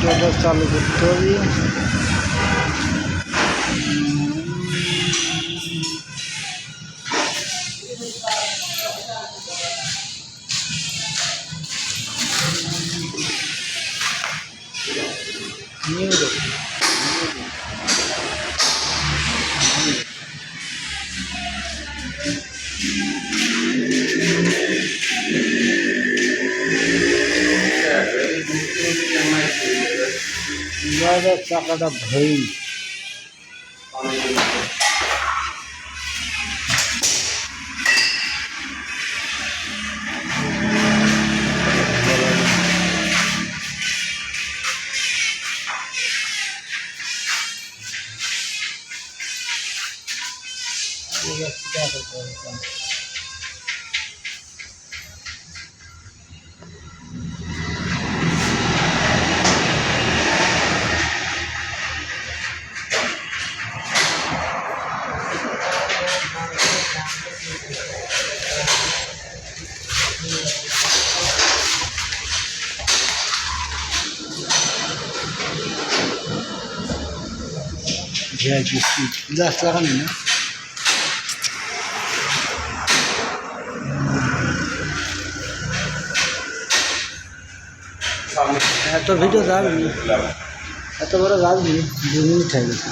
মোটরটা চালু করতে হবে। চাকাটা ভয় গ্লাস লাগানো না। এত ভিডিও যাবনি, এত বড় যাবনি, 2 মিনিট হয়ে গেছে।